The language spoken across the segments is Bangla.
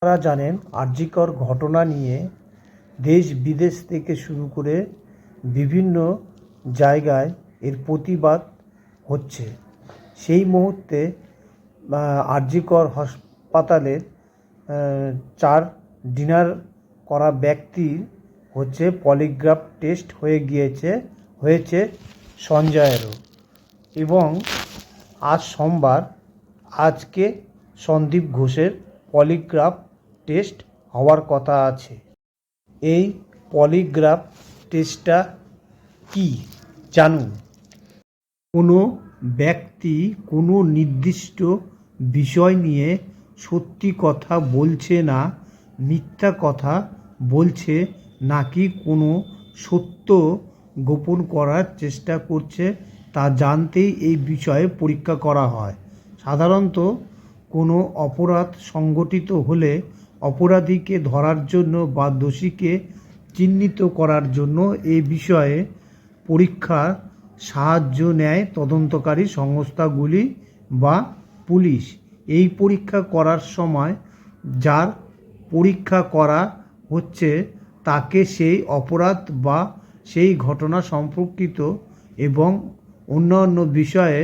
আপনারা জানেন আরজিকর ঘটনা নিয়ে দেশ বিদেশ থেকে শুরু করে বিভিন্ন জায়গায় এর প্রতিবাদ হচ্ছে। সেই মুহূর্তে আরজিকর হাসপাতালের 4 ডিনার করা ব্যক্তির পলিগ্রাফ টেস্ট হয়েছে সঞ্জয়েরও। এবং আজ সোমবার, আজকে সন্দীপ ঘোষের পলিগ্রাফ টেস্ট হওয়ার কথা আছে। এই পলিগ্রাফ টেস্টটা কি জানুন। কোনো ব্যক্তি কোনো নির্দিষ্ট বিষয় নিয়ে সত্যি কথা বলছে না মিথ্যা কথা বলছে, নাকি কোনো সত্য গোপন করার চেষ্টা করছে তা জানতেই এই বিষয়ে পরীক্ষা করা হয়। সাধারণত কোনো অপরাধ সংগঠিত হলে অপরাধীকে ধরার জন্য বা দোষীকে চিহ্নিত করার জন্য এই বিষয়ে পরীক্ষার সাহায্য নেয় তদন্তকারী সংস্থাগুলি বা পুলিশ। এই পরীক্ষা করার সময় যার পরীক্ষা করা হচ্ছে তাকে সেই অপরাধ বা সেই ঘটনা সম্পর্কিত এবং অন্যান্য বিষয়ে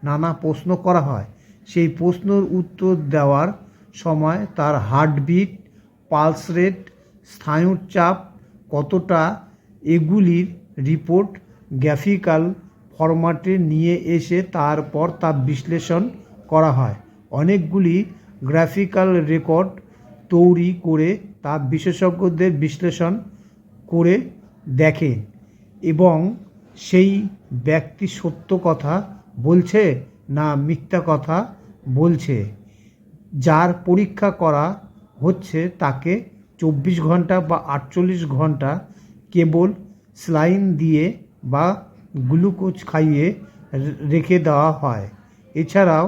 নানা প্রশ্ন করা হয়। সেই প্রশ্নের উত্তর দেওয়ার সময় তার হার্টবিট, পালস রেট, স্নায়ুর চাপ কতটা, এগুলির রিপোর্ট গ্রাফিক্যাল ফরম্যাটে নিয়ে এসে তারপর তা বিশ্লেষণ করা হয়। অনেকগুলি গ্রাফিক্যাল রেকর্ড তৈরি করে তা বিশেষজ্ঞদের বিশ্লেষণ করে দেখেন এবং সেই ব্যক্তি সত্য কথা বলছে না মিথ্যা কথা বলছে। যার পরীক্ষা করা হচ্ছে তাকে 24 ঘন্টা বা 48 ঘন্টা কেবল স্যালাইন দিয়ে বা গ্লুকোজ খাইয়ে রেখে দেওয়া হয়। এছাড়াও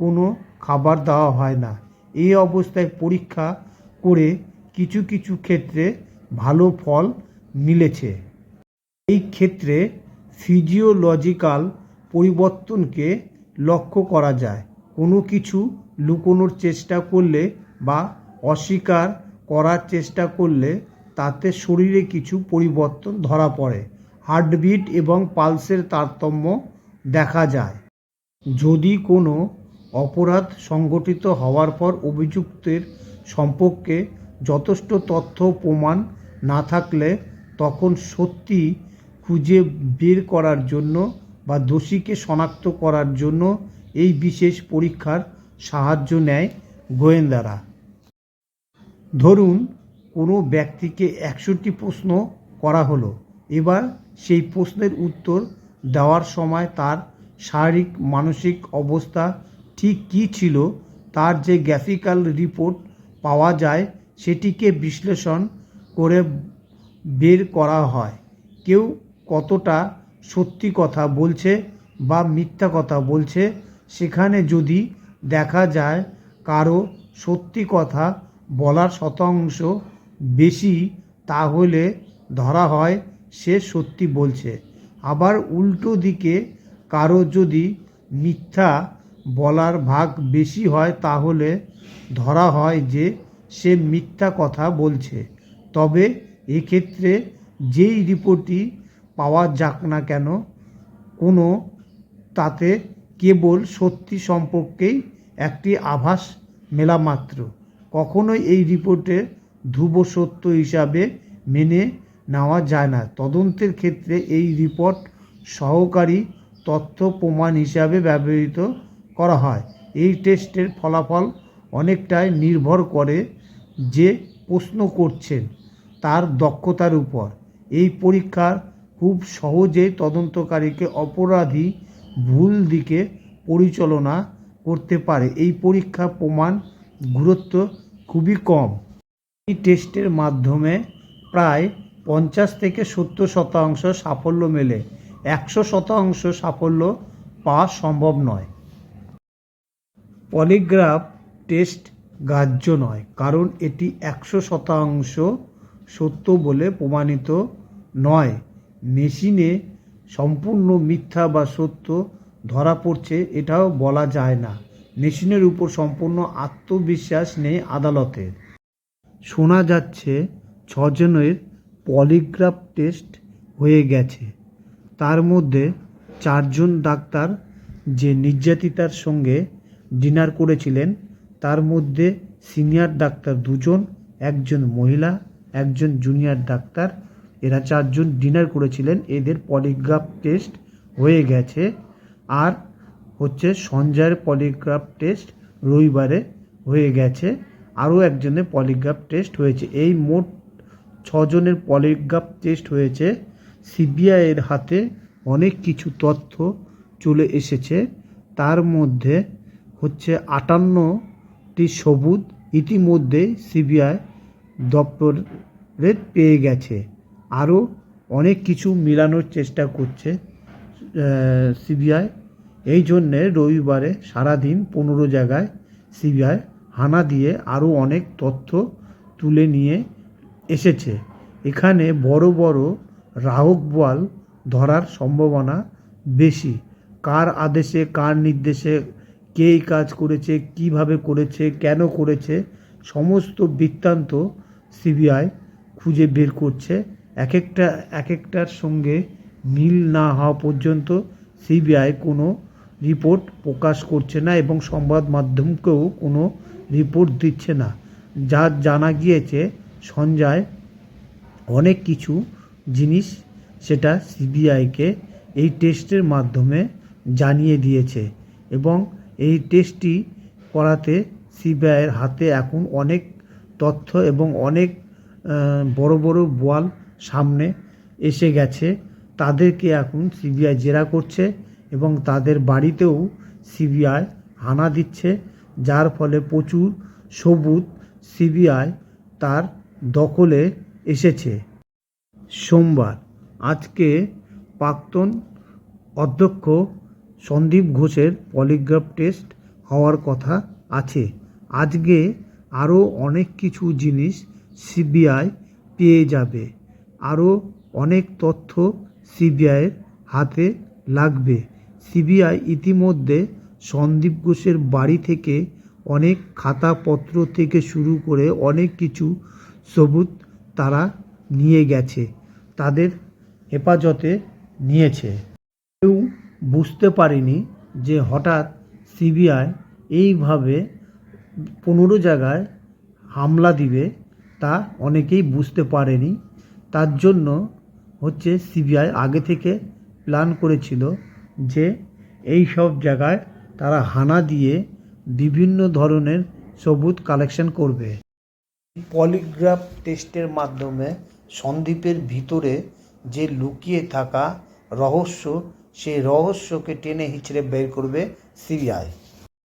কোনো খাবার দেওয়া হয় না। এই অবস্থায় পরীক্ষা করে কিছু কিছু ক্ষেত্রে ভালো ফল মিলেছে। এই ক্ষেত্রে ফিজিওলজিক্যাল পরিবর্তনকে লক্ষ্য করা যায়। কোনো কিছু লুকোনোর চেষ্টা করলে বা অস্বীকার করার চেষ্টা করলে তাতে শরীরে কিছু পরিবর্তন ধরা পড়ে। হার্টবিট এবং পালসের তারতম্য দেখা যায়। যদি কোনো অপরাধ সংগঠিত হওয়ার পর অভিযুক্তের সম্পর্কে যথেষ্ট তথ্য প্রমাণ না থাকলে তখন সত্যি খুঁজে বের করার জন্য বা দোষীকে শনাক্ত করার জন্য এই বিশেষ পরীক্ষার সাহায্য নেয় গোয়েন্দারা। ধরুন কোনো ব্যক্তিকে 100টি প্রশ্ন করা হলো। এবার সেই প্রশ্নের উত্তর দেওয়ার সময় তার শারীরিক মানসিক অবস্থা ঠিক কী ছিল তার যে গ্রাফিক্যাল রিপোর্ট পাওয়া যায় সেটিকে বিশ্লেষণ করে বের করা হয় কেউ কতটা সত্যি কথা বলছে বা মিথ্যা কথা বলছে। সেখানে যদি দেখা যায় কারো সত্যি কথা বলার শতাংশ বেশি তাহলে ধরা হয় সে সত্যি বলছে। আবার উল্টো দিকে কারো যদি মিথ্যা বলার ভাগ বেশি হয় তাহলে ধরা হয় যে সে মিথ্যা কথা বলছে। তবে এক্ষেত্রে যেই রিপোর্টই পাওয়া যাক না কেন কোনো তাতে কেবল সত্যি সম্পর্কেই একটি আভাস মেলা মাত্র। কখনোই এই রিপোর্টে ধ্রুব সত্য হিসাবে মেনে নেওয়া যায় না। তদন্তের ক্ষেত্রে এই রিপোর্ট সহকারী তথ্য প্রমাণ হিসাবে ব্যবহৃত করা হয়। এই টেস্টের ফলাফল অনেকটাই নির্ভর করে যে প্রশ্ন করছেন তার দক্ষতার উপর। এই পরীক্ষার খুব সহজেই তদন্তকারীকে অপরাধী ভুল দিকে পরিচালনা করতে পারে। এই পরীক্ষা প্রমাণ গুরুত্ব খুবই কম। এই টেস্টের মাধ্যমে প্রায় 50 থেকে 70% সাফল্য মেলে। 100% সাফল্য পাওয়া সম্ভব নয়। পলিগ্রাফ টেস্ট গ্রাহ্য নয় কারণ এটি 100% সত্য বলে প্রমাণিত নয়। মেশিনে সম্পূর্ণ মিথ্যা বা সত্য ধরা পড়ছে এটাও বলা যায় না। মেশিনের উপর সম্পূর্ণ আত্মবিশ্বাস নেই আদালতের। শোনা যাচ্ছে 6 জনের পলিগ্রাফ টেস্ট হয়ে গেছে। তার মধ্যে 4 জন ডাক্তার যে নির্যাতিতার সঙ্গে ডিনার করেছিলেন, তার মধ্যে সিনিয়র ডাক্তার 2 জন, একজন মহিলা, একজন জুনিয়র ডাক্তার, এরা 4 জন ডিনার করেছিলেন। এদের পলিগ্রাফ টেস্ট হয়ে গেছে। আর হচ্ছে সঞ্জয়ের পলিগ্রাফ টেস্ট রবিবারে হয়ে গেছে। আরও একজনের পলিগ্রাফ টেস্ট হয়েছে। এই মোট 6 জনের পলিগ্রাফ টেস্ট হয়েছে। সিবিআইয়ের হাতে অনেক কিছু তথ্য চলে এসেছে। তার মধ্যে হচ্ছে 58টি সবুত ইতিমধ্যে সিবিআই দপ্তরে পেয়ে গেছে। আরও অনেক কিছু মিলানোর চেষ্টা করছে সিবিআই। এই জন্যে রবিবারে সারাদিন 15 জায়গায় সিবিআই হানা দিয়ে আরও অনেক তথ্য তুলে নিয়ে এসেছে। এখানে বড় বড় রাহক বোয়াল ধরার সম্ভাবনা বেশি। কার আদেশে, কার নির্দেশে কে এই কাজ করেছে, কিভাবে করেছে, কেন করেছে, সমস্ত বৃত্তান্ত সিবিআই খুঁজে বের করছে। এক একটার সঙ্গে মিল না হওয়া পর্যন্ত সিবিআই কোনো রিপোর্ট প্রকাশ করছে না এবং সংবাদ মাধ্যমকেও কোনো রিপোর্ট দিচ্ছে না। যা জানা গিয়েছে, সঞ্জয় অনেক কিছু জিনিস সেটা সিবিআইকে এই টেস্টের মাধ্যমে জানিয়ে দিয়েছে এবং এই টেস্টটি করাতে সিবিআইয়ের হাতে এখন অনেক তথ্য এবং অনেক বড় বড় বোয়াল সামনে এসে গেছে। তাদেরকে এখন সিবিআই জেরা করছে এবং তাদের বাড়িতেও সিবিআই হানা দিচ্ছে, যার ফলে প্রচুর সবুত সিবিআই তার দখলে এসেছে। সোমবার আজকে প্রাক্তন অধ্যক্ষ সন্দীপ ঘোষের পলিগ্রাফ টেস্ট হওয়ার কথা আছে। আজকে আরও অনেক কিছু জিনিস সিবিআই পেয়ে যাবে। আরও অনেক তথ্য সিবিআইয়ের হাতে লাগবে। সিবিআই ইতিমধ্যে সন্দীপ ঘোষের বাড়ি থেকে অনেক খাতাপত্র থেকে শুরু করে অনেক কিছু সবুত তারা নিয়ে গেছে, তাদের হেফাজতে নিয়েছে। কেউ বুঝতে পারেনি যে হঠাৎ সিবিআই এইভাবে 15 জায়গায় হামলা দিবে, তা অনেকেই বুঝতে পারেনি। তার জন্য হচ্ছে সিবিআই আগে থেকে প্ল্যান করেছিল যে এই সব জায়গায় তারা হানা দিয়ে বিভিন্ন ধরনের সবুত কালেকশন করবে। পলিগ্রাফ টেস্টের মাধ্যমে সন্দীপের ভিতরে যে লুকিয়ে থাকা রহস্য, সেই রহস্যকে টেনে হিচড়ে বের করবে সিবিআই।